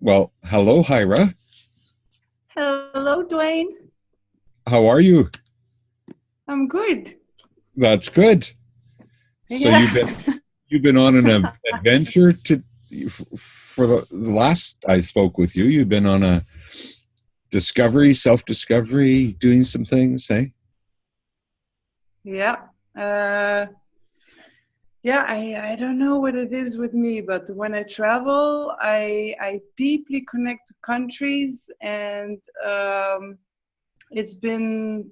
Well, hello, Hira. Hello, Dwaine. How are you? I'm good. That's good. So Yeah. you've been on an adventure for the last I spoke with you. You've been on a discovery, self-discovery, doing some things, hey? Yeah. Uh, yeah, I don't know what it is with me, but when I travel, I deeply connect to countries, and it's been,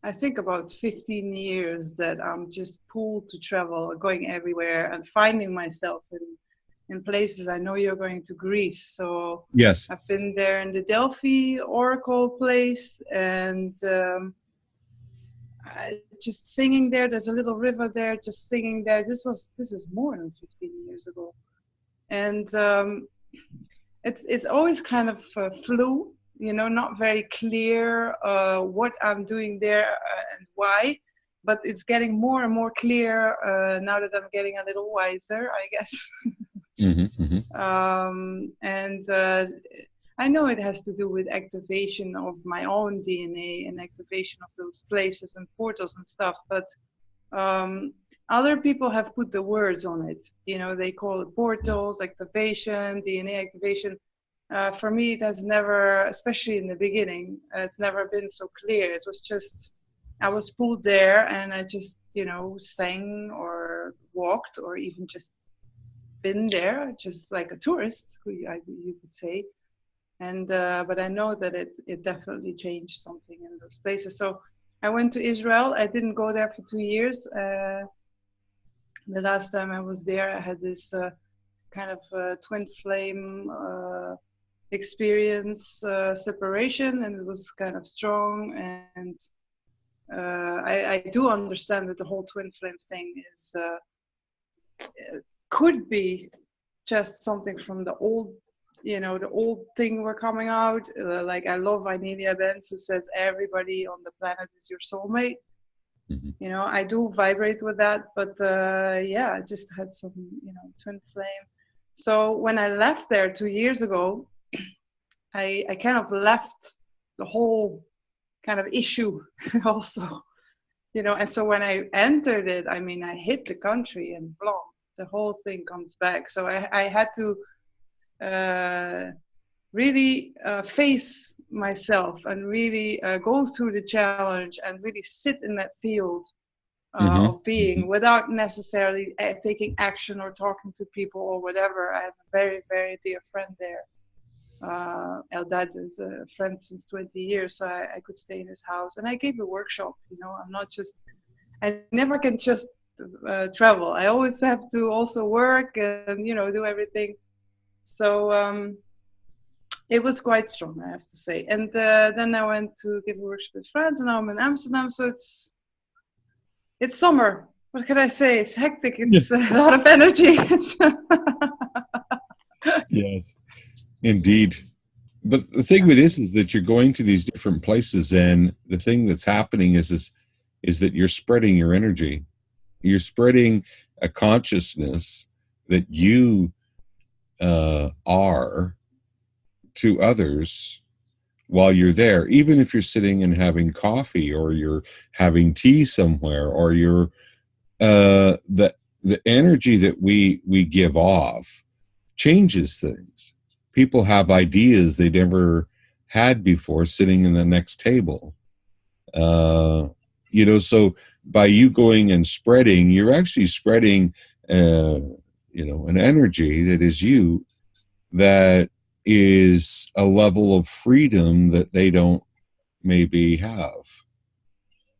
I think, about 15 years that I'm just pulled to travel, going everywhere and finding myself in places. I know you're going to Greece, so Yes. I've been there in the Delphi Oracle place, and just singing there. There's a little river there, just singing there. This is more than 15 years ago, and it's always kind of flu, not very clear what I'm doing there and why. But it's getting more and more clear now that I'm getting a little wiser, I guess. Hmm. Hmm. And I know it has to do with activation of my own DNA and activation of those places and portals and stuff. But um, other people have put the words on it. They call it portals, activation, DNA activation. For me, it has never, especially in the beginning, it's never been so clear. It was just, I was pulled there and I just, sang or walked or even just been there, just like a tourist, you could say. And but I know that it definitely changed something in those places. So I went to Israel. I didn't go there for 2 years. The last time I was there, I had this kind of twin flame experience, separation, and it was kind of strong. And I do understand that the whole twin flame thing is could be just something from the old, the old thing we're coming out. Like I love Inelia Benz, who says everybody on the planet is your soulmate. Hmm. I do vibrate with that, but yeah, I just had some, twin flame. So when I left there 2 years ago, I kind of left the whole kind of issue also, and so when I entered it, I mean, I hit the country and blah, the whole thing comes back. So I had to really face myself and really go through the challenge and really sit in that field Hmm. of being without necessarily taking action or talking to people or whatever. I have a very, very dear friend there. Eldad is a friend since 20 years, so I could stay in his house. And I gave a workshop. I'm not just, I never can just travel. I always have to also work and, do everything. So it was quite strong, I have to say. And then I went to give a workshop with friends, and now I'm in Amsterdam. So it's summer. What can I say? It's hectic. Yeah. It's a lot of energy. Yes, indeed. But the thing with this is that you're going to these different places, and the thing that's happening is that you're spreading your energy. You're spreading a consciousness that you are to others while you're there, even if you're sitting and having coffee or you're having tea somewhere, or you're the energy that we give off changes things. People have ideas they never had before sitting in the next table. uh so by you going and spreading, you're actually spreading an energy that is you, that is a level of freedom that they don't maybe have,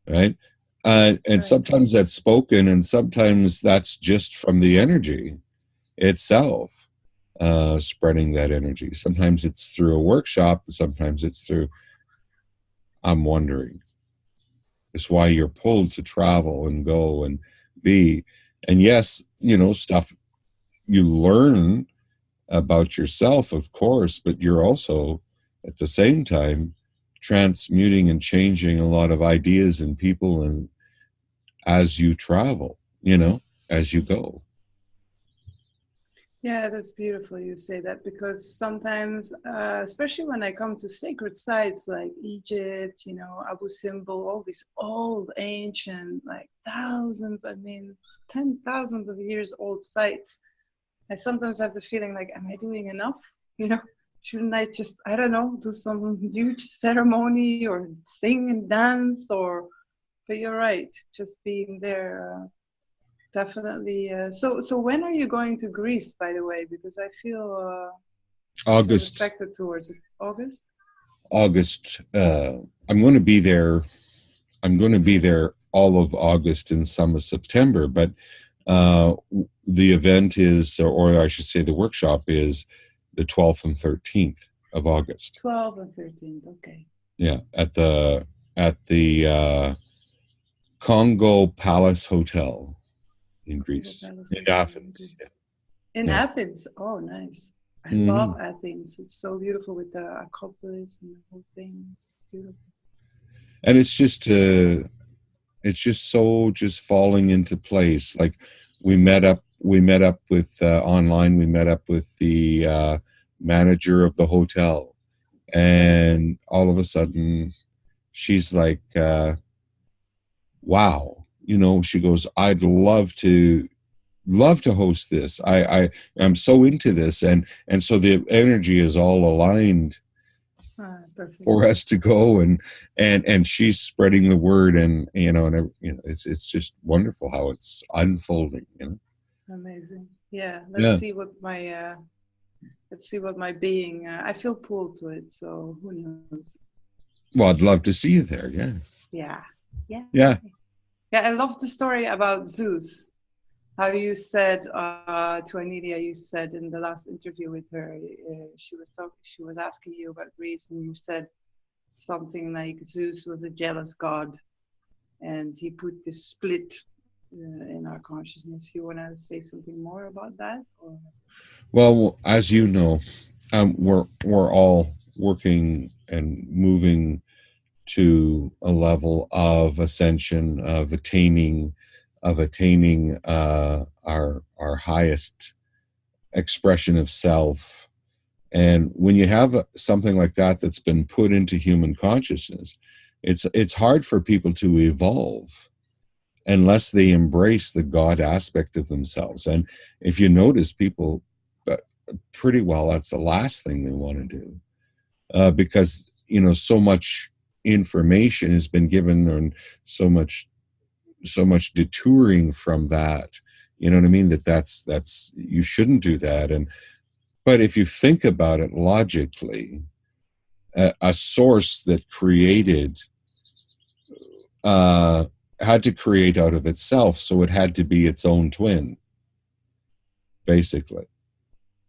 right? And Right. sometimes that's spoken, and sometimes that's just from the energy itself, spreading that energy. Sometimes it's through a workshop, sometimes it's through, I'm wondering, is why you're pulled to travel and go and be. And yes, stuff you learn about yourself, of course, but you're also at the same time transmuting and changing a lot of ideas and people, and as you travel, as you go. Yeah, that's beautiful you say that, because sometimes, especially when I come to sacred sites like Egypt, Abu Simbel, all these old, ancient, like thousands, I mean, 10,000s of years old sites, I sometimes have the feeling like, am I doing enough? You know, shouldn't I just, I don't know, do some huge ceremony or sing and dance or, but you're right, just being there. Definitely. So when are you going to Greece, by the way? Because I feel August, attracted towards it. August? August. I'm going to be there. I'm going to be there all of August and some of September, but uh, the event is, or I should say, the workshop is the 12th and 13th of August. 12 and 13th. Okay. Yeah, at the Congo Palace Hotel in Congo Greece, Palace in Hotel in Athens. Greece. In Yeah. Athens. Oh, nice. I Hmm. love Athens. It's so beautiful with the Acropolis and the whole thing. It's beautiful. And it's just so just falling into place. Like we met up with online. We met up with the manager of the hotel, and all of a sudden, she's like, "Wow." She goes, "I'd love to host this. I'm so into this." And so the energy is all aligned Ah, perfect. for us to go, and she's spreading the word, and it's just wonderful how it's unfolding. Amazing. Yeah. Yeah. Let's see what my being. I feel pulled to it. So who knows? Well, I'd love to see you there. Yeah. Yeah. Yeah. Yeah. Yeah. I love the story about Zeus. How you said to Anilia, you said in the last interview with her, she was asking you about Greece, and you said something like Zeus was a jealous god, and he put this split in our consciousness. You want to say something more about that? Or? Well, as you know, we're all working and moving to a level of ascension, of attaining our highest expression of self. And when you have something like that that's been put into human consciousness, it's hard for people to evolve unless they embrace the God aspect of themselves. And if you notice, people uh, pretty well, that's the last thing they want to do, because so much information has been given, and so much detouring from that. You know what I mean? That's you shouldn't do that. But if you think about it logically, a source that created uh, had to create out of itself, so it had to be its own twin, basically.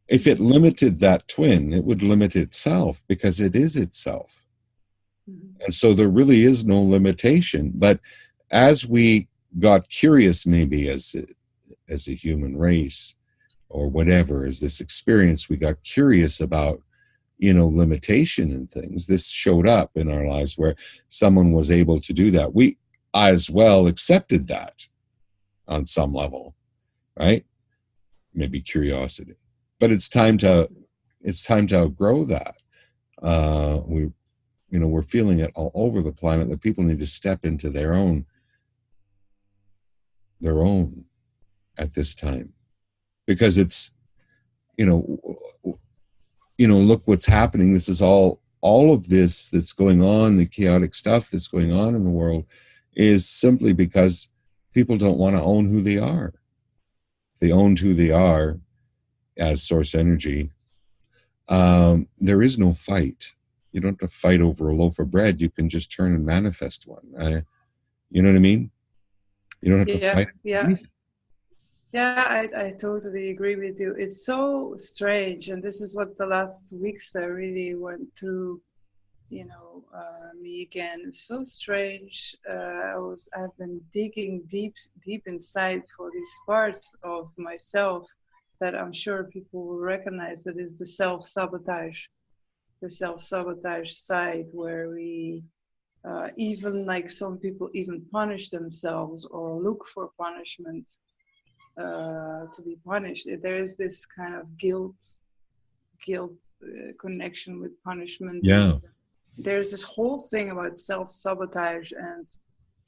If it limited that twin, it would limit itself because it is itself. Mm-hmm. And so there really is no limitation. But as we got curious, maybe as a human race or whatever, as this experience, we got curious about limitation and things. This showed up in our lives where someone was able to do that. We as well accepted that on some level, right? Maybe curiosity, but it's time to outgrow that. We're feeling it all over the planet that people need to step into their own at this time, because it's you know look what's happening. This is all of this that's going on, the chaotic stuff that's going on in the world, is simply because people don't want to own who they are. If they owned who they are as source energy, there is no fight. You don't have to fight over a loaf of bread. You can just turn and manifest one. You know what I mean? You don't have to Yeah, fight yeah, anything. yeah. I totally agree with you. It's so strange, and this is what the last weeks I really went through. Me again. It's so strange. I've been digging deep inside for these parts of myself that I'm sure people will recognize. That is the self-sabotage side, where we even, like, some people even punish themselves or look for punishment. to be punished. There is this kind of guilt connection with punishment, and Yeah. there's this whole thing about self-sabotage, and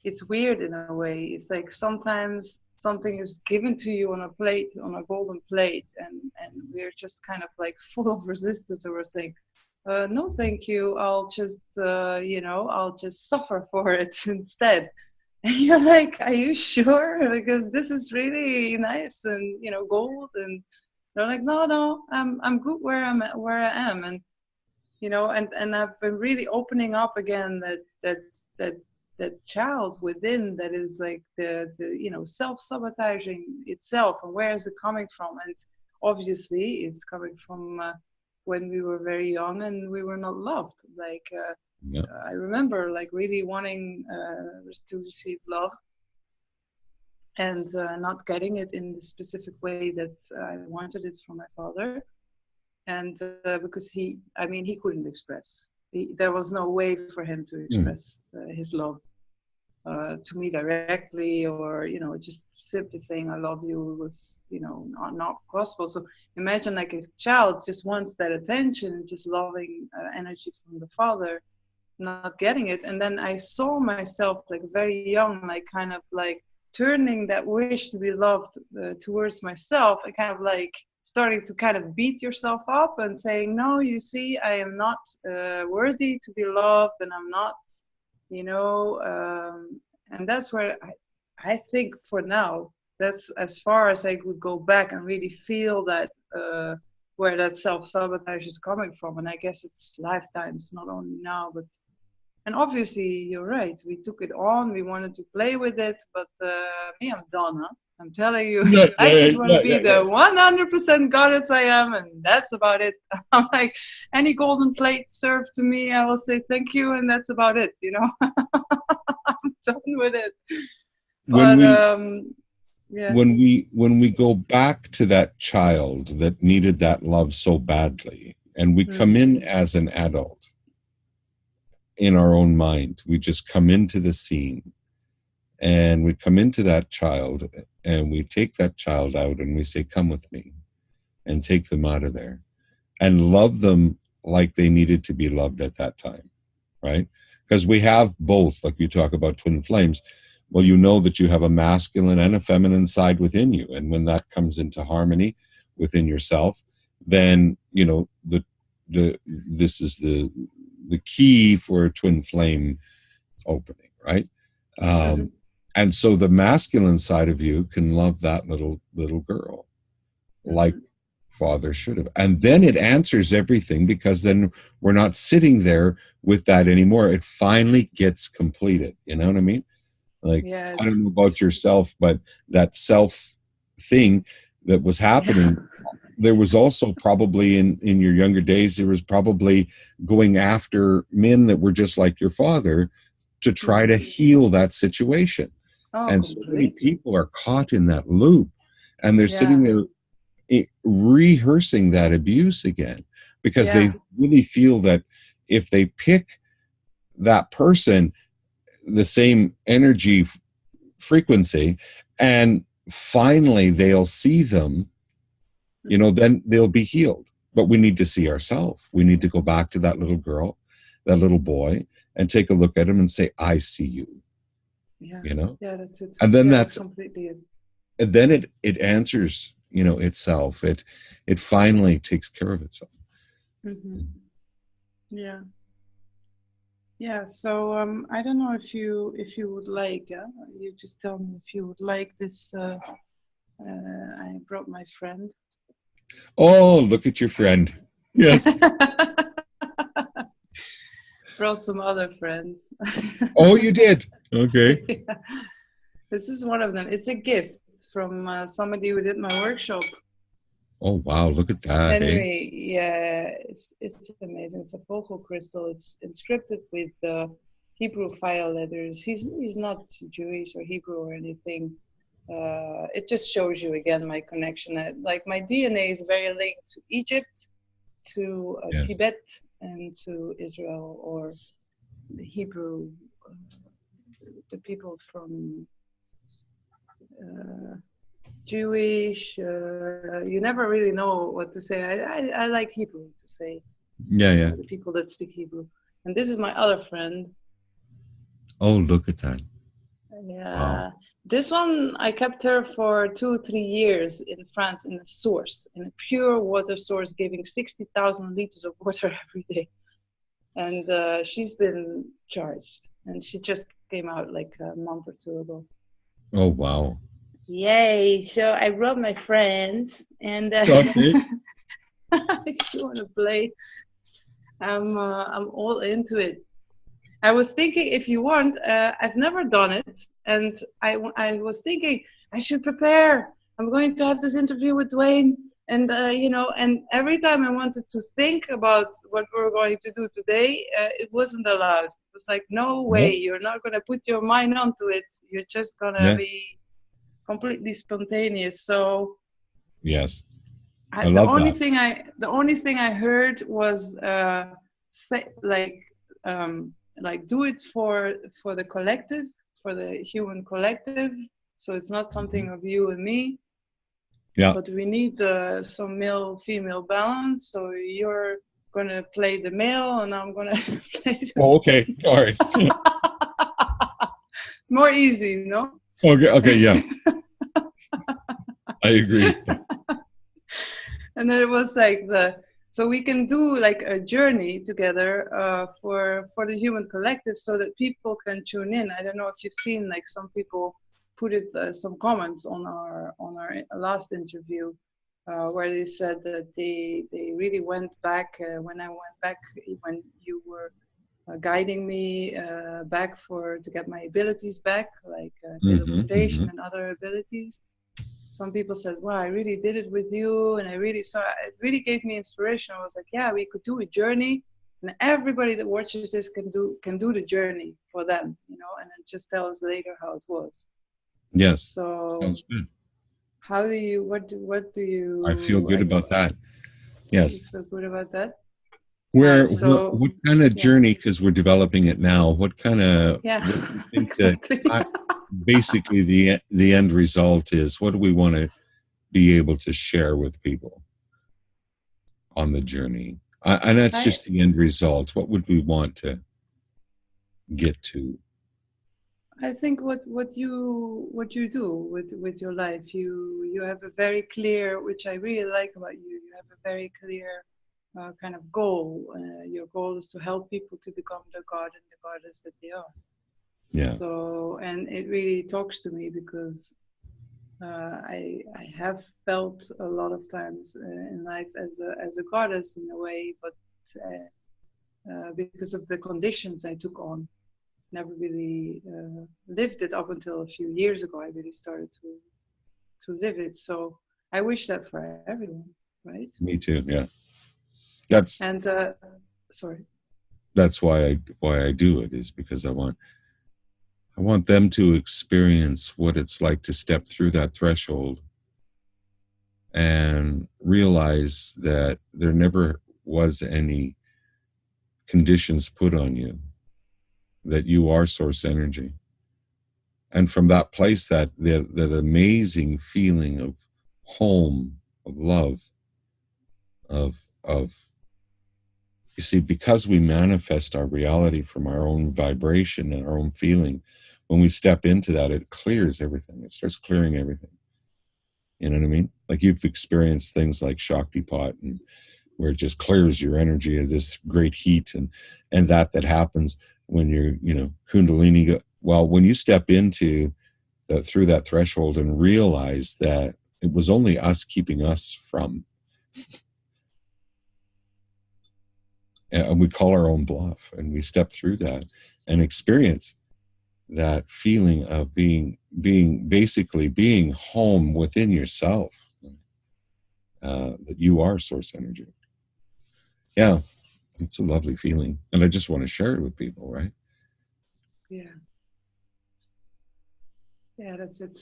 it's weird in a way. It's like sometimes something is given to you on a plate, on a golden plate, and we're just kind of like full of resistance, and we're saying, no thank you, I'll just I'll just suffer for it instead. And you're like, are you sure? Because this is really nice and gold. And they're like, no, no, I'm good where I am. And and I've been really opening up again that that child within that is like the self-sabotaging itself, and where is it coming from? And obviously it's coming from when we were very young and we were not loved. Like Yeah. I remember like really wanting to receive love, and not getting it in the specific way that I wanted it from my father. And because he couldn't express. There was no way for him to Mm. express his love to me directly, or just simply saying I love you was not possible. So imagine like a child just wants that attention, just loving energy from the father, not getting it. And then I saw myself like very young, like kind of like turning that wish to be loved towards myself, and kind of like starting to kind of beat yourself up and saying, no, you see, I am not worthy to be loved, and I'm not, and that's where I think for now, that's as far as I would go back and really feel that where that self-sabotage is coming from. And I guess it's lifetimes, not only now, but and obviously, you're right. We took it on. We wanted to play with it, but me, I'm done. Huh? I'm telling you, Yeah, I yeah, just want to yeah, be yeah, the yeah. 100% goddess I am, and that's about it. I'm like, any golden plate served to me, I will say thank you, and that's about it. I'm done with it. When But we yeah. when we go back to that child that needed that love so badly, and we come in Mm-hmm. as an adult in our own mind, we just come into the scene, and we come into that child, and we take that child out, and we say, come with me, and take them out of there and love them like they needed to be loved at that time, right? Because we have both, like you talk about twin flames. Well, you know that you have a masculine and a feminine side within you, and when that comes into harmony within yourself, then the this is the key for a twin flame opening, right? Mm-hmm. um, and so the masculine side of you can love that little girl like Mm-hmm. father should have, and then it answers everything, because then we're not sitting there with that anymore. It finally gets completed, you know what I mean? Like, Yeah. I don't know about yourself, but that self thing that was Yeah. happening, there was also probably in your younger days, there was probably going after men that were just like your father to try to Mm-hmm. heal that situation. Oh, And so many completely. people are caught in that loop, and they're sitting Yeah. there rehearsing that abuse again, because they Yeah. really feel that if they pick that person, the same energy frequency, and finally they'll see them, then they'll be healed. But we need to see ourselves. We need to go back to that little girl, that little boy, and take a look at him and say, I see you, Yeah. you know? Yeah. That's it. And then Yeah. That's that's completely it. and then it answers, itself. It finally takes care of itself. Mm-hmm. Yeah. Yeah. So I don't know if you would like. You just tell me if you would like this. I brought my friend. Oh, look at your friend. Yes. Brought some other friends. Oh, you did. Okay. Yeah. This is one of them. It's a gift from somebody who did my workshop. Oh, wow. Look at that, eh? Anyway, yeah, it's amazing. It's a vocal crystal. It's inscripted with Hebrew file letters. He's not Jewish or Hebrew or anything. It just shows you again my connection. Like my DNA is very linked to Egypt, to Yes. Tibet, and to Israel, or the Hebrew, the people from Jewish. You never really know what to say. I like Hebrew to say. Yeah, yeah. The people that speak Hebrew. And this is my other friend. Oh, look at that. Wow. Yeah. This one, I kept her for 2 3 years in France in a source, in a pure water source, giving 60,000 liters of water every day. And she's been charged. And she just came out like a month or two ago. Oh, wow. Yay. So I brought my friends and Okay. if you want to play, I'm all into it. I was thinking, if you want, I've never done it, and I was thinking I should prepare. I'm going to have this interview with Dwaine, and and every time I wanted to think about what we were going to do today, it wasn't allowed. It was like, no way, Nope. you're not going to put your mind onto it. You're just going to Yeah. be completely spontaneous. So Yes. I the love only that. thing I heard was say, like do it for the collective, for the human collective. So it's not something Mhm. of you and me, Yeah. but we need some male female balance. So you're gonna play the male, and I'm gonna play Oh, okay. All right. more easy, you know. Okay. Okay. Yeah. I agree. And then it was like so we can do like a journey together for the human collective, so that people can tune in. I don't know if you've seen, like, some people put it some comments on our last interview, where they said that they really went back, when I went back, when you were guiding me back for to get my abilities back, like teleportation Hmm. and other abilities. Some people said, "Wow, I really did it with you," and I really saw it. Really gave me inspiration. I was like, "Yeah, we could do a journey, and everybody that watches this can do the journey for them, you know, and then just tell us later how it was." Yes. So, Sounds good. how do you? What do I feel you? good about that. Yes. You feel good about that? Where, Nice. So, what kind of yeah, journey, because we're developing it now, yeah, what do you think that exactly. I, basically the end result is? What do we want to be able to share with people on the journey? And that's I just the end result. What would we want to get to? I think what you do with your life, you have a very clear, which I really like about you. You have a very clear kind of goal. Your goal is to help people to become the god and the goddess that they are. Yeah. So, and it really talks to me because I have felt a lot of times in life as a goddess in a way, but because of the conditions I took on, never really lived it up until a few years ago. I really started to live it. So I wish that for everyone, right? Me too. Yeah. That's And sorry. why I do it, is because I want them to experience what it's like to step through that threshold and realize that there never was any conditions put on you, that you are source energy. And from that place, that amazing feeling of home, of love, of you see, because we manifest our reality from our own vibration and our own feeling, when we step into that, it clears everything. It starts clearing everything. You know what I mean? Like, you've experienced things like Shakti Pot, and where it just clears your energy of this great heat, and that happens when you're, Kundalini. Well, when you step into through that threshold and realize that it was only us keeping us from, and we call our own bluff, and we step through that and experience that feeling of basically being home within yourself, that you are source energy. Yeah, it's a lovely feeling, and I just want to share it with people, right? Yeah, yeah, that's it.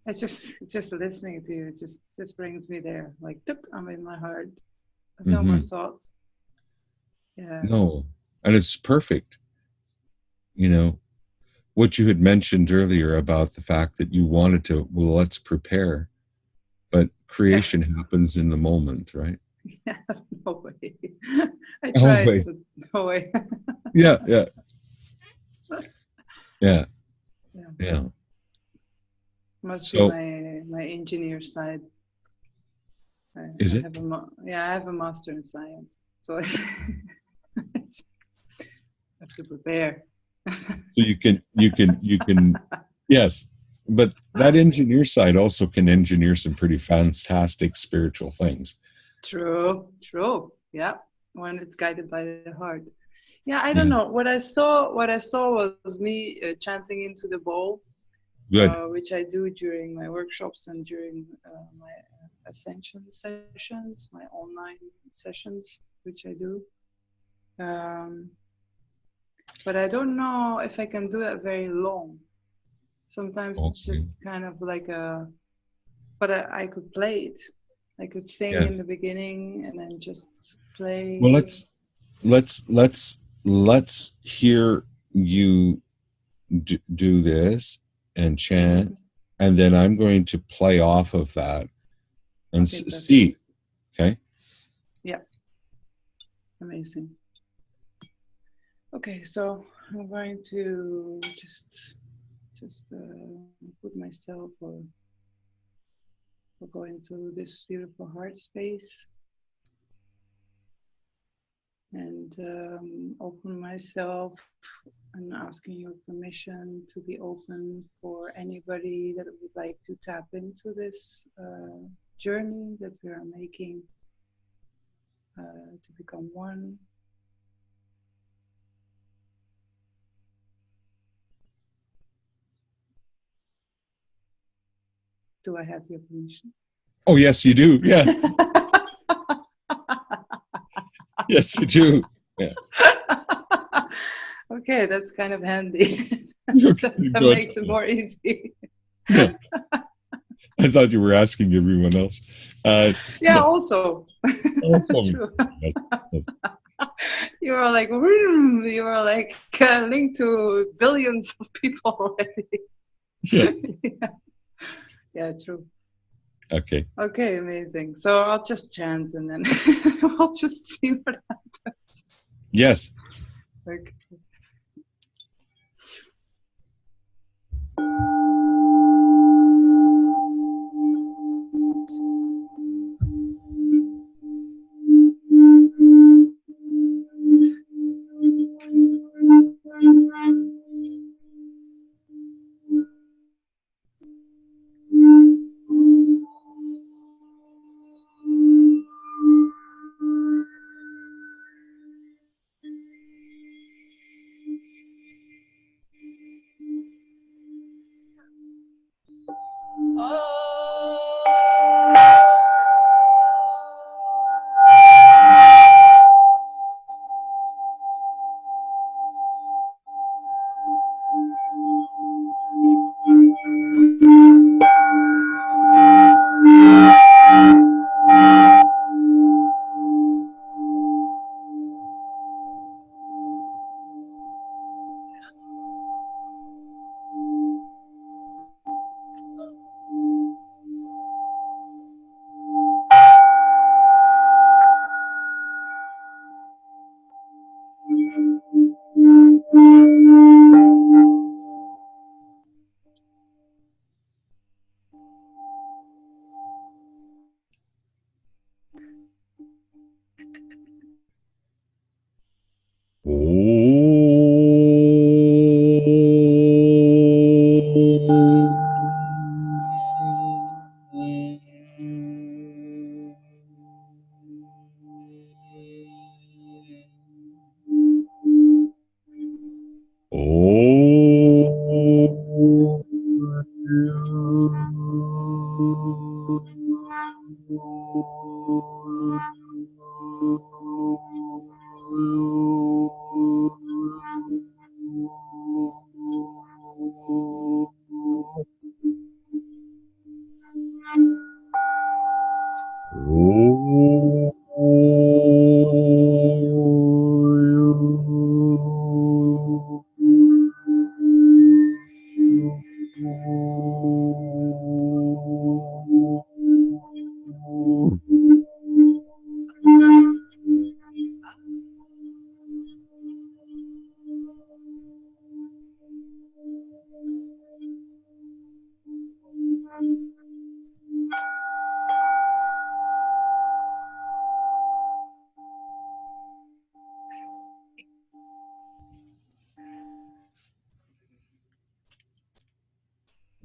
It's just listening to you just brings me there. Like, tuk, I'm in my heart. No more Hmm. thoughts. Yeah, No, and it's perfect. You know, what you had mentioned earlier about the fact that you wanted to, well, let's prepare, but creation happens in the moment, right? Yeah, no way. I Oh, tried, wait. but no way. Yeah, yeah, yeah, Yeah. yeah. Must be So, my engineer side. is I it? have I have a master in science, so I have to prepare. So you can, yes. But that engineer side also can engineer some pretty fantastic spiritual things. True, true. Yeah, when it's guided by the heart. Yeah, I don't Yeah, know. What I saw was me chanting into the bowl, good. which I do during my workshops and during my Ascension sessions, my online sessions, which I do. Um, but I don't know if I can do it very long. Sometimes it's Okay. just kind of like but I could play it. I could sing Yeah. in the beginning and then just Well, play. let's hear you do this and chant, Mhm. and then I'm going to play off of that and Okay, perfect. see. Okay. Yeah, amazing. Okay, so I'm going to just put myself or go into this beautiful heart space and open myself and asking your permission to be open for anybody that would like to tap into this journey that we are making to become one. Do I have your permission? Oh, yes, you do. Yeah. Yes, you do. Yeah. Okay, that's kind of handy. Okay, That good. makes it more easy. Yeah. I thought you were asking everyone else. Yeah, No, also. also, True. yes, yes. You are like, "Vroom," you are like linked to billions of people already. Yeah. Yeah. Yeah, true. Okay. Okay, amazing. So I'll just chant and then we'll just see what happens. Yes. Like,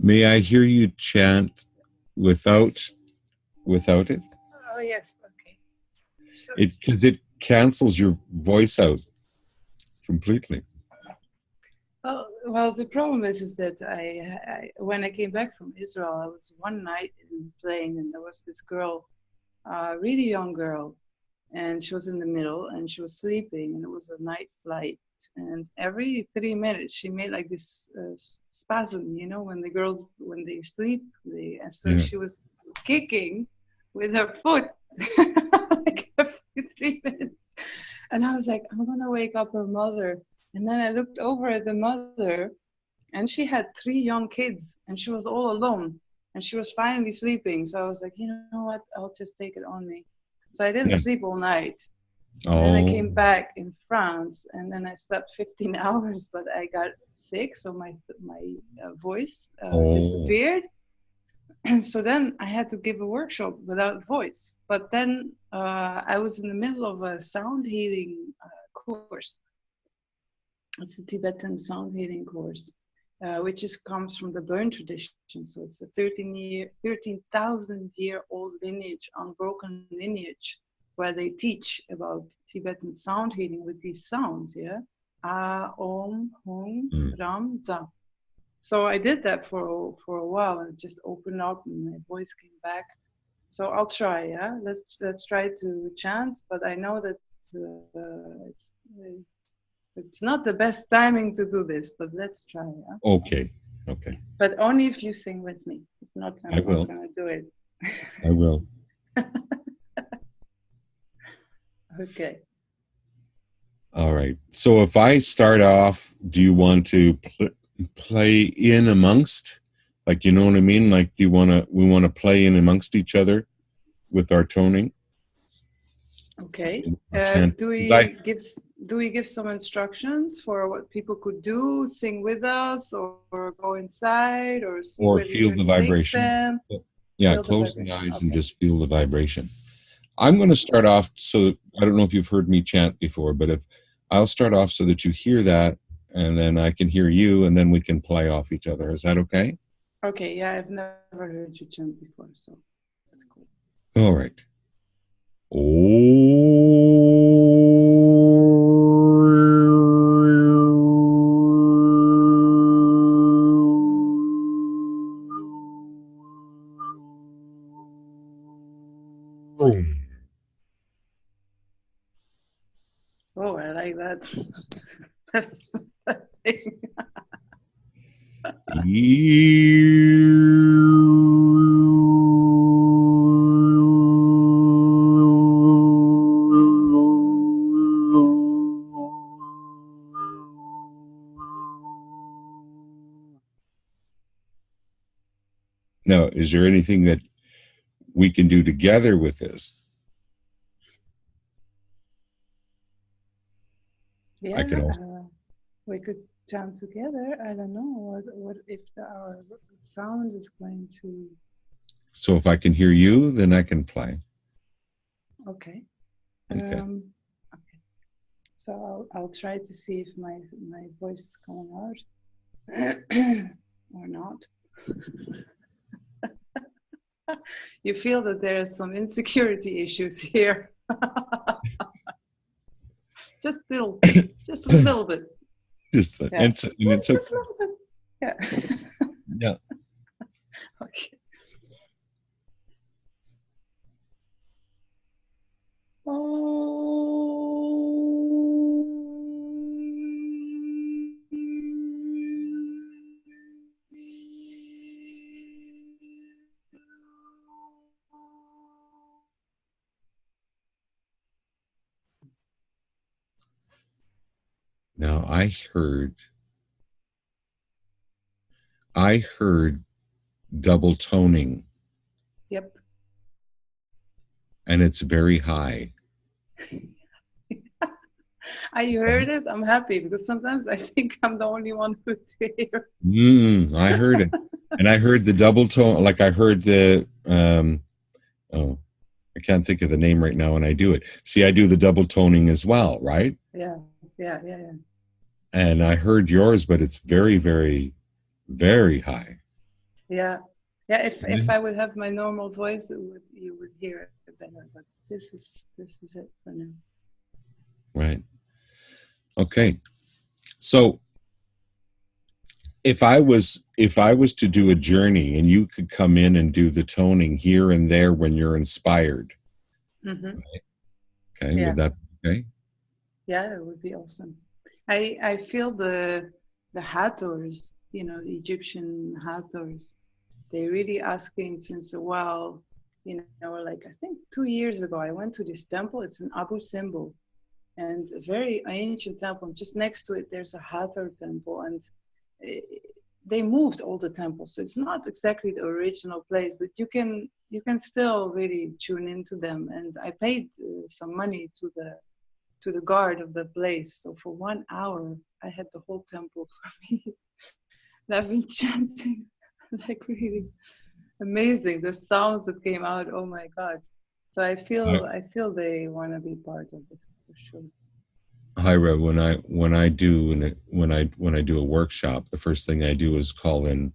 May I hear you chant without it? Oh yes, okay. Sure. Because it cancels your voice out completely. Well, the problem is that when I came back from Israel, I was one night in the plane, and there was this girl, a really young girl, and she was in the middle, and she was sleeping, and it was a night flight, and every 3 minutes she made like this spasm, you know, when the girls when they sleep, and so Yeah. she was kicking with her foot like every 3 minutes, and I was like, I'm gonna wake up her mother. And then I looked over at the mother, and she had 3 young kids, and she was all alone, and she was finally sleeping. So I was like, you know what? I'll just take it on me. So I didn't Yeah. sleep all night. And then I Oh. came back in France, and then I slept 15 hours, but I got sick, so my voice Oh. disappeared. And so then I had to give a workshop without voice. But then I was in the middle of a sound healing course. It's a Tibetan sound healing course, which comes from the Burn tradition. So it's a 13,000-year-old lineage, unbroken lineage, where they teach about Tibetan sound healing with these sounds. Yeah, A, Om, Hum, Ram, Za. So I did that for a while, and it just opened up, and my voice came back. So I'll try. Yeah, let's try to chant. But I know that it's not the best timing to do this, but let's try. Yeah? Okay. Okay. But only if you sing with me. If not, I I'm will. not going to do it. I will. Okay. All right. So if I start off, do you want to play in amongst? Like, you know what I mean? Like, we want to play in amongst each other with our toning? Okay. Chant. Do 'Cause we give some instructions for what people could do? Sing with us, or go inside, or see or where the feel the journey takes vibration. them? Yeah, Feel the close the vibration. eyes and Okay. just feel the vibration. I'm going to start off, so I don't know if you've heard me chant before, but if I'll start off so that you hear that, and then I can hear you, and then we can play off each other. Is that okay? Okay. Yeah, I've never heard you chant before, so that's cool. All right. Oh, I like that. Now, is there anything that we can do together with this? Yeah, I can also. we could chant together. I don't know what if our sound is going to. So if I can hear you, then I can play. Okay. Okay. Okay. So I'll try to see if my voice is coming out or not. You feel that there are some insecurity issues here. just a little bit. Just Yeah. it's Just a little bit. Yeah. Yeah. Okay. Oh. Now I heard double toning, Yep. and it's very high. You heard it? I'm happy because sometimes I think I'm the only one who hear. I heard it, and I heard the double tone. Like I heard the oh, I can't think of the name right now, and I do it. See, I do the double toning as well, right? Yeah. And I heard yours, but it's very, very, very high. Yeah. Yeah, if I would have my normal voice, you would hear it better. But this is it for now. Right. Okay. So if I was to do a journey and you could come in and do the toning here and there when you're inspired, Hmm. okay, Yeah, would that be okay? yeah, that would be awesome. I feel the Hathors, the Egyptian Hathors. They really asking since a while. Like I think 2 years ago, I went to this temple. It's an Abu Simbel, and a very ancient temple. Just next to it, there's a Hathor temple, and eh, they moved all the temples, so it's not exactly the original place, but you can still really tune into them. And I paid some money to the guard of the place, so for 1 hour I had the whole temple for me. And I've been chanting like really amazing the sounds that came out. Oh my god! So I I, feel I feel they want to be part of this for sure. Hira, when I do a workshop, the first thing I do is call in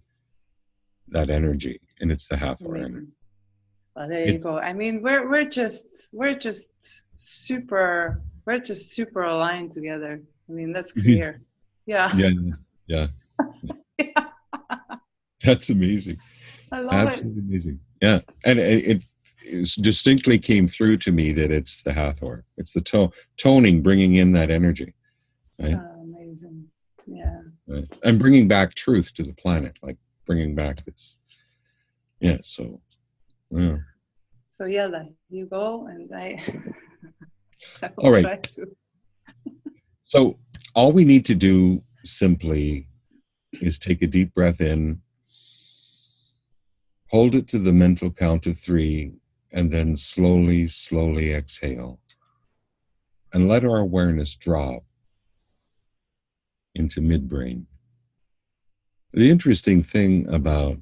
that energy, and it's the Hathor energy. Amazing. Well, there you It's go. I mean, we're just super aligned together. I mean, that's clear. Yeah. yeah, yeah, Yeah. that's amazing. I love it. Absolutely amazing. Yeah, and it distinctly came through to me that it's the Hathor. It's the toning, bringing in that energy, right? Amazing. Yeah. Right. And bringing back truth to the planet, like bringing back this. Yeah. So, yeah. So Yella, you go, and I I will All right. try to. So all we need to do simply is take a deep breath in, hold it to the mental count of 3, and then slowly, slowly exhale. And let our awareness drop into midbrain. The interesting thing about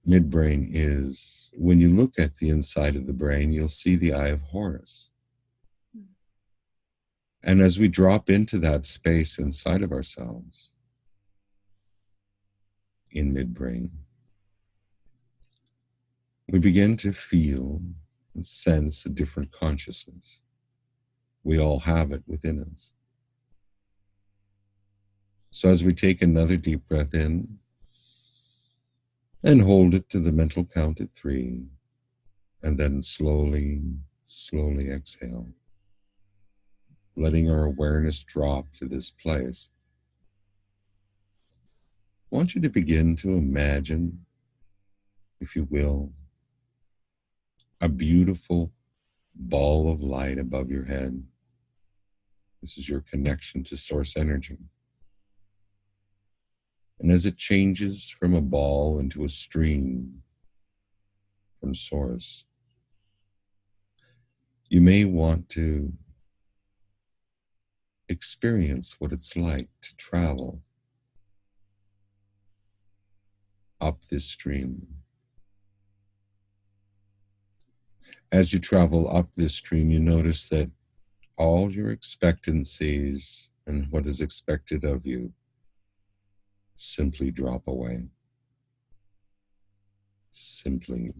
midbrain is when you look at the inside of the brain, you'll see the eye of Horus. And as we drop into that space inside of ourselves in midbrain, we begin to feel and sense a different consciousness. We all have it within us. So as we take another deep breath in and hold it to the mental count of 3, and then slowly, slowly exhale, letting our awareness drop to this place, I want you to begin to imagine, if you will, a beautiful ball of light above your head. This is your connection to source energy. And as it changes from a ball into a stream from source, you may want to experience what it's like to travel up this stream. As you travel up this stream, you notice that all your expectancies and what is expected of you simply drop away. Simply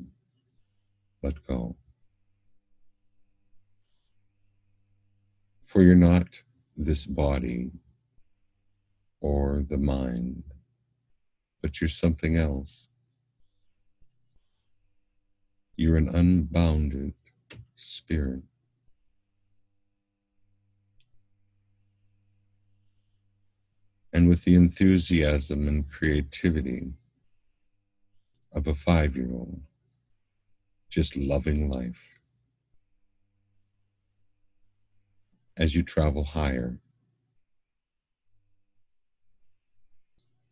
let go. For you're not this body or the mind, but you're something else. You're an unbounded spirit. And with the enthusiasm and creativity of a 5-year-old, just loving life. As you travel higher,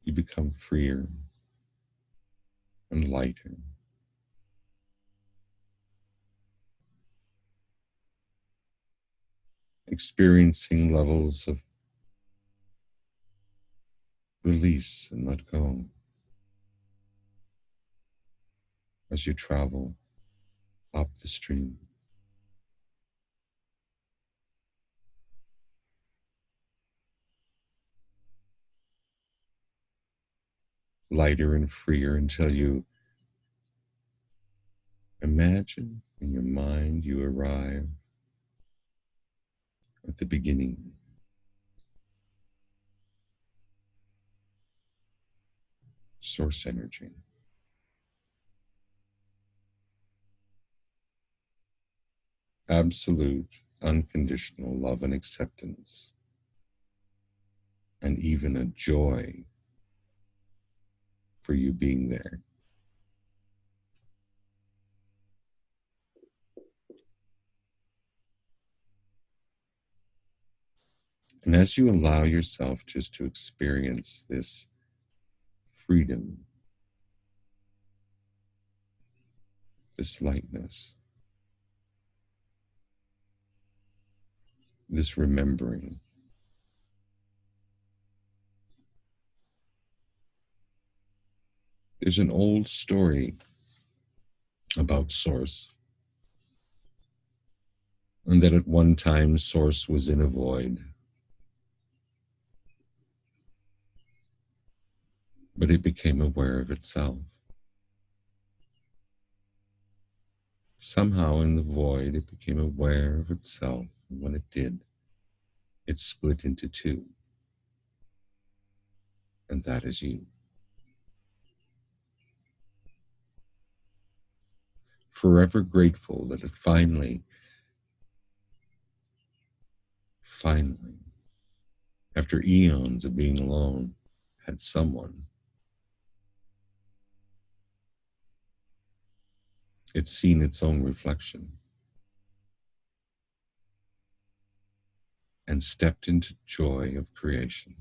you become freer and lighter, experiencing levels of release and let go as you travel up the stream. lighter and freer until you imagine in your mind you arrive at the beginning, source energy. Absolute, unconditional love and acceptance, and even a joy for you being there. And as you allow yourself just to experience this freedom, this lightness, this remembering, there's an old story about Source, and that at one time Source was in a void, but it became aware of itself. Somehow in the void, it became aware of itself, and when it did, it split into two, and that is you. Forever grateful that it finally, after eons of being alone, had someone. It's seen its own reflection and stepped into joy of creation.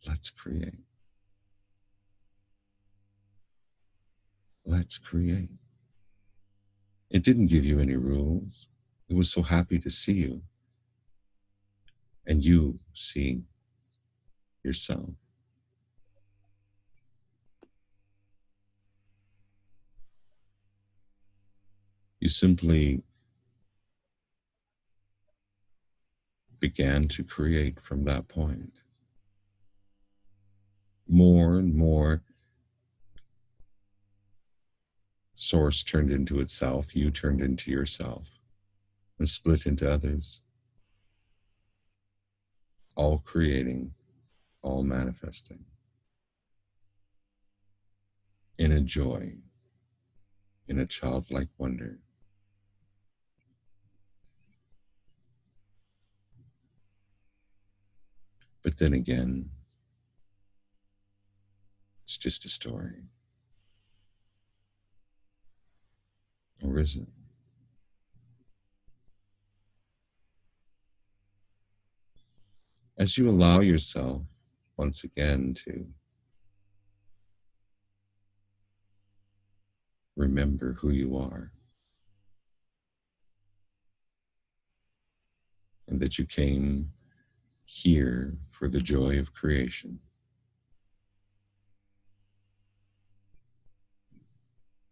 Let's create. Let's create. It didn't give you any rules. It was so happy to see you, and you seeing yourself. You simply began to create from that point. More and more, Source turned into itself, you turned into yourself, and split into others, all creating, all manifesting, in a joy, in a childlike wonder. But then again, it's just a story. Or is it? As you allow yourself once again to remember who you are, and that you came here for the joy of creation,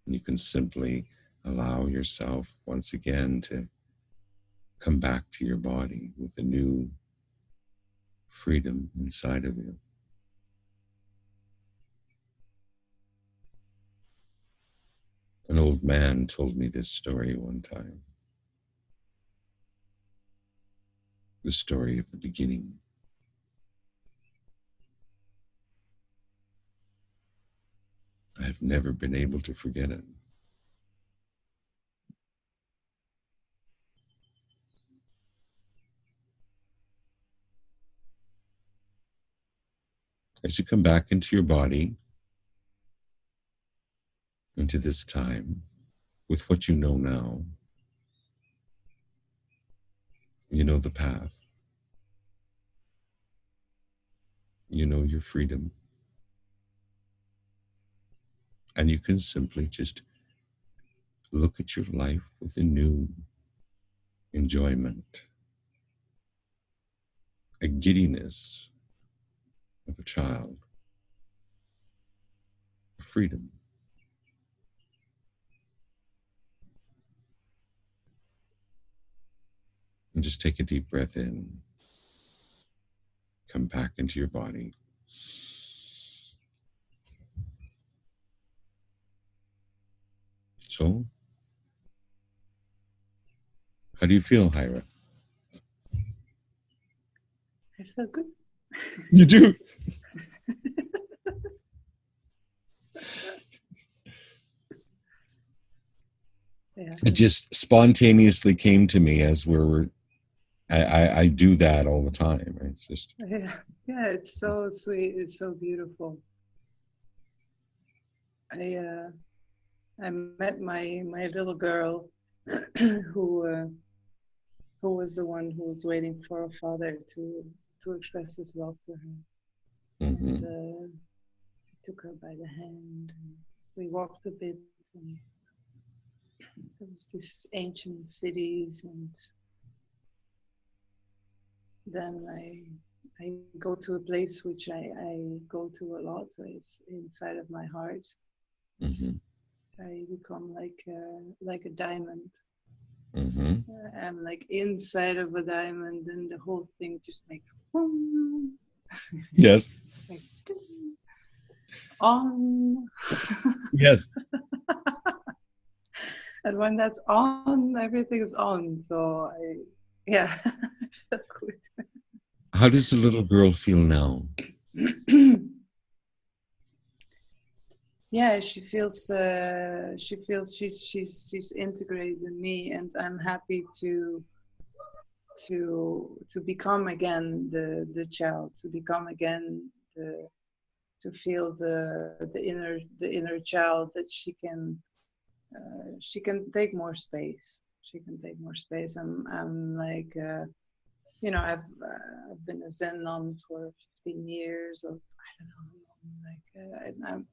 and you can simply allow yourself once again to come back to your body with a new freedom inside of you. An old man told me this story one time, the story of the beginning. I have never been able to forget it. As you come back into your body, into this time, with what you know now, you know the path, you know your freedom, and you can simply just look at your life with a new enjoyment, a giddiness of a child, freedom. And just take a deep breath in, come back into your body, So, how do you feel, Hira? I feel good. You do. Yeah. It just spontaneously came to me as we're. I do that all the time. It's just. Yeah. Yeah. It's so sweet. It's so beautiful. I uh, I met my little girl who who was the one who was waiting for her father to express his love to her, and Mm-hmm. I took her by the hand and we walked a bit, and there was these ancient cities, and then I go to a place which I go to a lot. So it's inside of my heart. It's Mm-hmm. I become like a diamond. Mm-hmm. I'm like inside of a diamond, and the whole thing just makes boom, Yes. like on. Yes. And when that's on, everything is on. So yeah, I feel good. How does the little girl feel now? Yeah, she feels she's integrated in me, and I'm happy to become again the child, to become again the to feel the inner child, that she can take more space. She can take more space. I'm like you know, I've been a Zen nun for 15 years, or I don't know how long. Like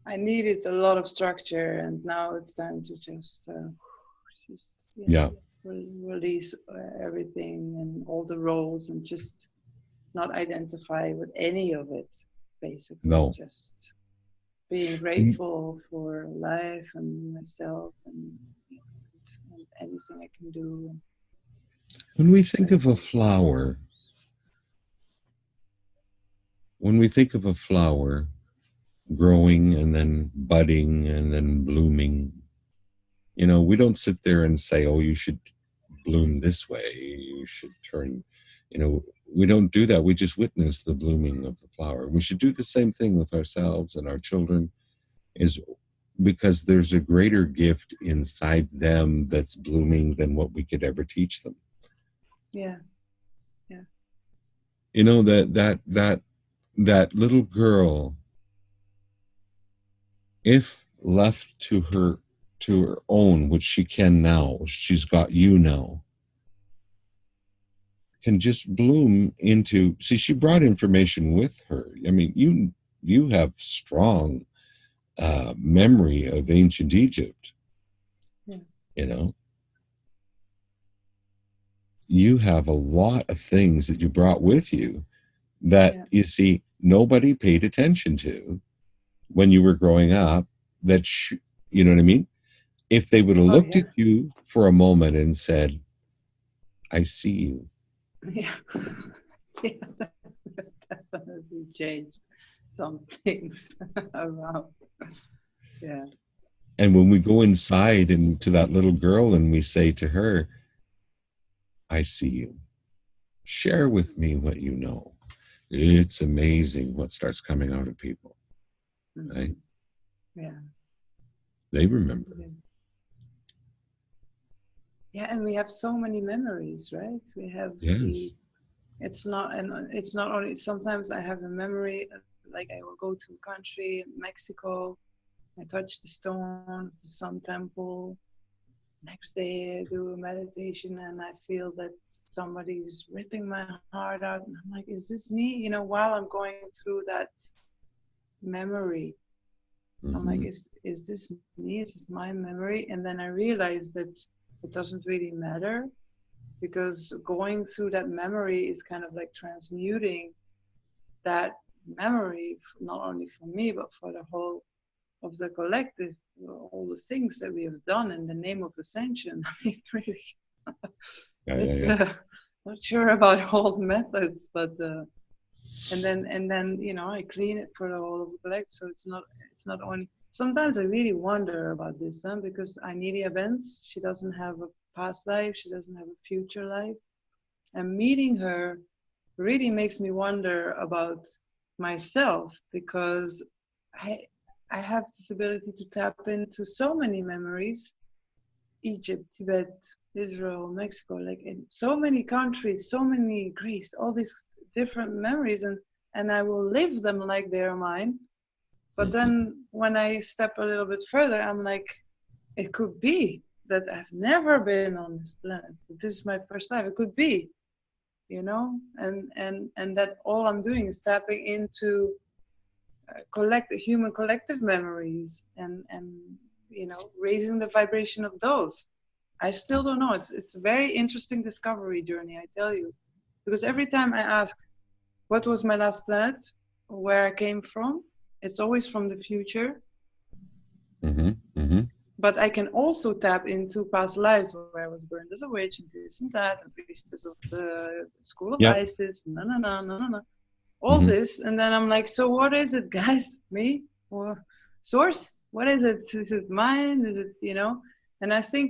I needed a lot of structure, and now it's time to just you Yeah. know, release everything and all the roles, and just not identify with any of it. Basically, No. just being grateful for life and myself, and anything I can do. When we think Like of a flower, when we think of a flower growing and then budding and then blooming, we don't sit there and say, oh, you should bloom this way, you should turn, we don't do that. We just witness the blooming of the flower. We should do the same thing with ourselves and our children, is because there's a greater gift inside them that's blooming than what we could ever teach them. yeah, yeah, That little girl, if left to her own, which she can now, she's got you now, can just bloom into. See, she brought information with her. I mean, you have strong memory of ancient Egypt. yeah, You know, you have a lot of things that you brought with you that, yeah. you see, nobody paid attention to when you were growing up. That you know what I mean? If they would have Oh looked yeah, at you for a moment and said, "I see you," yeah, yeah. That definitely changed some things around. Yeah, and when we go inside and to that little girl and we say to her, "I see you. Share with me what you know," it's amazing what starts coming out of people. Right? hmm, yeah. They remember. It is. Yeah, and we have so many memories, right? We have Yes. it's not only, sometimes I have a memory, like I will go to a country, Mexico, I touch the stone of the Sun Temple. Next day I do a meditation and I feel that somebody's ripping my heart out, and I'm like, is this me? You know, while I'm going through that memory, I'm like, Mm-hmm. is this me? Is this my memory? And then I realize that it doesn't really matter, because going through that memory is kind of like transmuting that memory, not only for me but for the whole of the collective, all the things that we have done in the name of Ascension. I mean, really, Yeah, yeah, it's yeah. not sure about all the methods, but and then you know, I clean it for the whole of the collective. So it's not only. sometimes I really wonder about this, huh? Because Anidia Benz, she doesn't have a past life, she doesn't have a future life. And meeting her really makes me wonder about myself, because I I have this ability to tap into so many memories. Egypt, Tibet, Israel, Mexico, like in so many countries, so many Greece, all these different memories, and I will live them like they're mine. But then when I step a little bit further, I'm like, it could be that I've never been on this planet. This is my first life. It could be, and that all I'm doing is tapping into human collective memories, and raising the vibration of those. I still don't know. It's a very interesting discovery journey, I tell you, because every time I ask what was my last planet, where I came from, it's always from the future. But I can also tap into past lives where I was burned as a witch and this and that, and priestess of the school of Isis, all this. And then I'm like, so what is it, guys? Me or source? What is it? Is it mine? Is it, And I think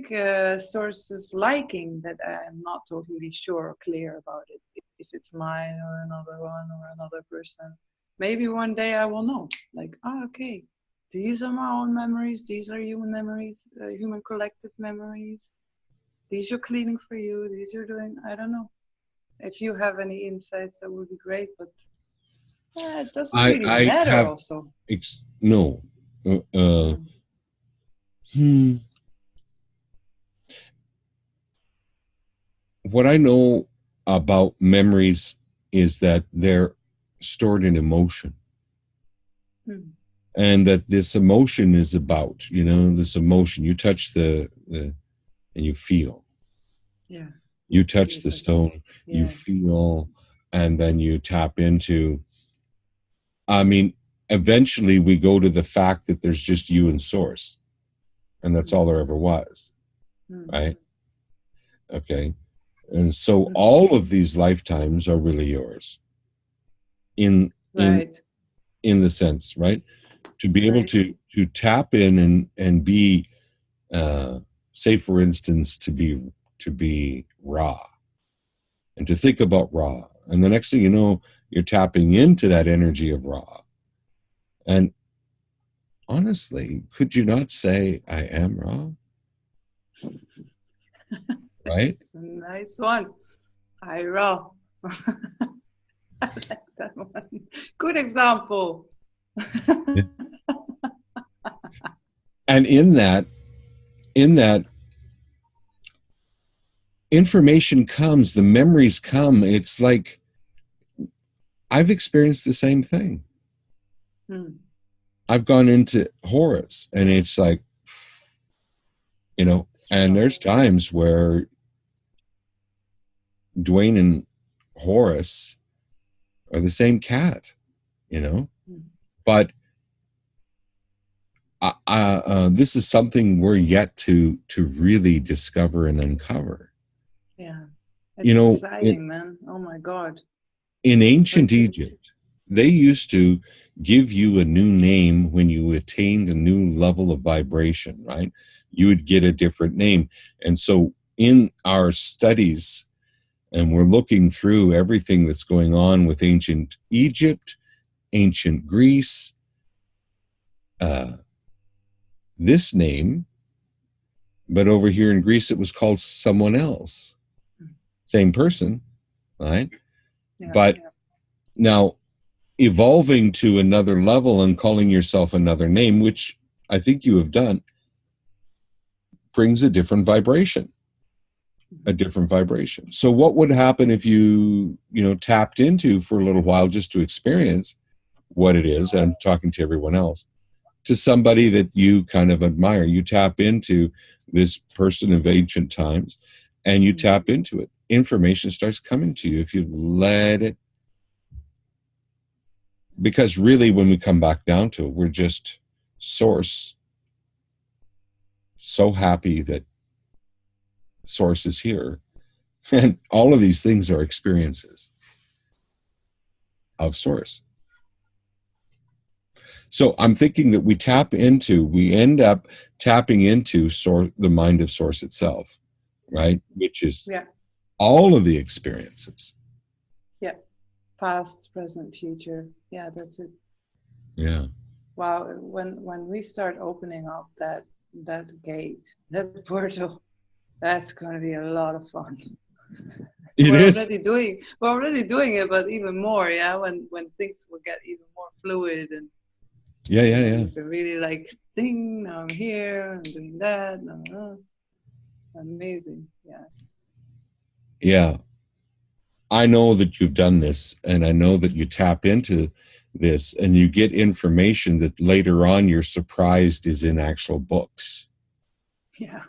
source is liking that I'm not totally sure or clear about it, if it's mine or another one or another person. Maybe one day I will know, like, okay, these are my own memories, these are human memories, human collective memories. These you're cleaning for you, these you're doing, I don't know. If you have any insights, that would be great, but it doesn't really matter have also. No. What I know about memories is that they're stored in emotion. And that this emotion is about, this emotion. You touch the and you feel. Yeah. You touch the stone, you feel, and then you tap into. I mean, eventually we go to the fact that there's just you and source. And that's all there ever was. Right? Okay. And so all of these lifetimes are really yours. In the sense, right? To be able to tap in and be say, for instance, to be Ra, and to think about Ra, and the next thing you know, you're tapping into that energy of Ra. And honestly, could you not say, I am Ra? Right? It's a nice one. Hira. I like that one. Good example. And in that information comes, the memories come. It's like I've experienced the same thing. I've gone into Horus, and it's like, and there's times where Dwaine and Horus are the same cat, but this is something we're yet to really discover and uncover. Yeah, it's exciting, man. Oh my God! In ancient Egypt, they used to give you a new name when you attained a new level of vibration, right? You would get a different name, and so in our studies, and we're looking through everything that's going on with ancient Egypt, ancient Greece, this name, but over here in Greece it was called someone else. Same person, right? But now evolving to another level and calling yourself another name, which I think you have done, brings a different vibration. So what would happen if you tapped into for a little while just to experience what it is? And I'm talking to everyone else, to somebody that you kind of admire. You tap into this person of ancient times and you tap into it. Information starts coming to you if you let it. Because really, when we come back down to it, we're just source. So happy that source is here. And all of these things are experiences of source. So I'm thinking that we end up tapping into the mind of source itself, right? Which is Yeah. all of the experiences. Yeah. Past, present, future. Yeah, that's it. Yeah. Wow. When we start opening up that gate, that portal, that's gonna be a lot of fun. It We're is. already doing it, but even more, yeah, when things will get even more fluid and Yeah. you can really like ding, now I'm here, I'm doing that, amazing. Yeah. Yeah. I know that you've done this, and I know that you tap into this and you get information that later on you're surprised is in actual books. Yeah.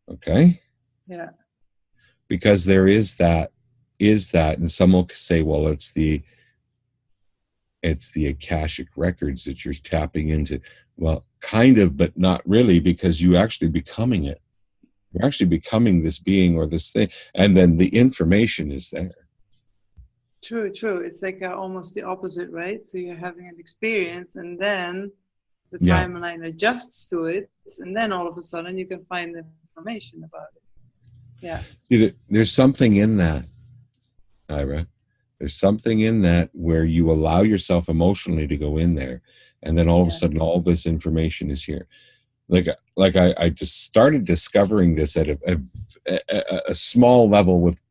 Okay? Yeah. Because there is that, and some will say, well, it's the Akashic records that you're tapping into. Well, kind of, but not really, because you actually becoming it. You're actually becoming this being or this thing, and then the information is there. True. It's like almost the opposite, right? So you're having an experience, and then the Yeah. timeline adjusts to it, and then all of a sudden you can find information about it. Yeah. See, there's something in that, Ira. There's something in that where you allow yourself emotionally to go in there, and then all of a sudden, all this information is here. Like I just started discovering this at a small level with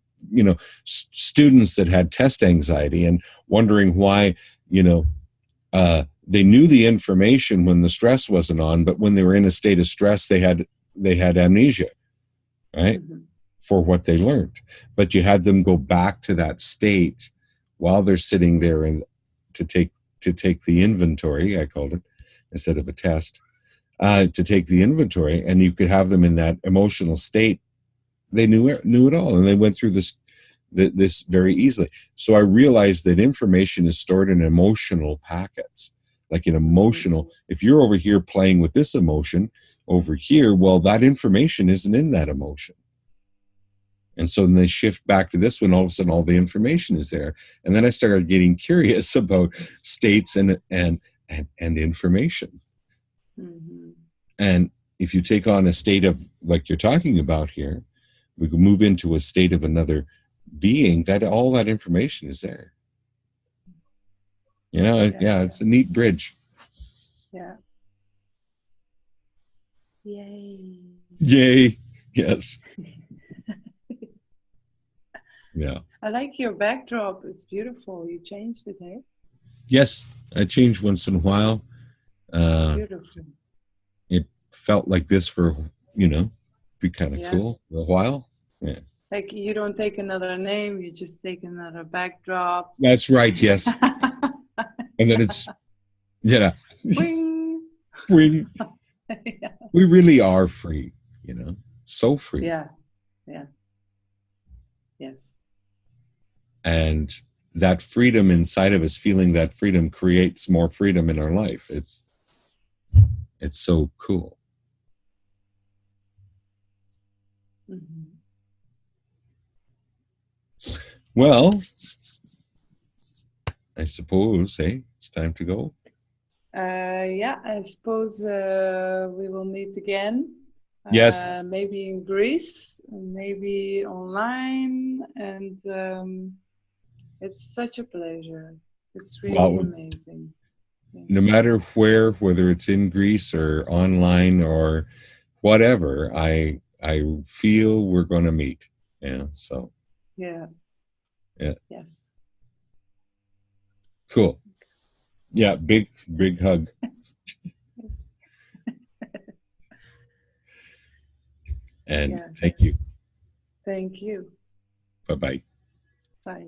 students that had test anxiety and wondering why they knew the information when the stress wasn't on, but when they were in a state of stress, they had amnesia, right? Mm-hmm. For what they learned. But you had them go back to that state while they're sitting there and to take the inventory, I called it, instead of a test, to take the inventory, and you could have them in that emotional state. They knew it all, and they went through this very easily. So I realized that information is stored in emotional packets, like an emotional. If you're over here playing with this emotion over here, well, that information isn't in that emotion. And so then they shift back to this one, all of a sudden all the information is there. And then I started getting curious about states and information. Mm-hmm. And if you take on a state of, like you're talking about here, we can move into a state of another being, that all that information is there. Yeah, it's a neat bridge. Yeah. Yay. Yes. Yeah. I like your backdrop. It's beautiful. You changed it, eh? Yes, I change once in a while. Beautiful. It felt like this for, be kind of cool for a while. Yeah. Like you don't take another name, you just take another backdrop. That's right, yes. And then it's, Wing. Free. We really are free, so free. Yeah. Yes. And that freedom inside of us, feeling that freedom, creates more freedom in our life. It's so cool. Mm-hmm. Well, I suppose, it's time to go. I suppose we will meet again. Yes. Maybe in Greece, maybe online, and it's such a pleasure. It's really amazing. No matter whether it's in Greece or online or whatever, I feel we're going to meet. Yeah. So. Yeah. Yeah. Yes. Cool. Yeah. Big hug. And thank you. Thank you. Bye-bye. Bye.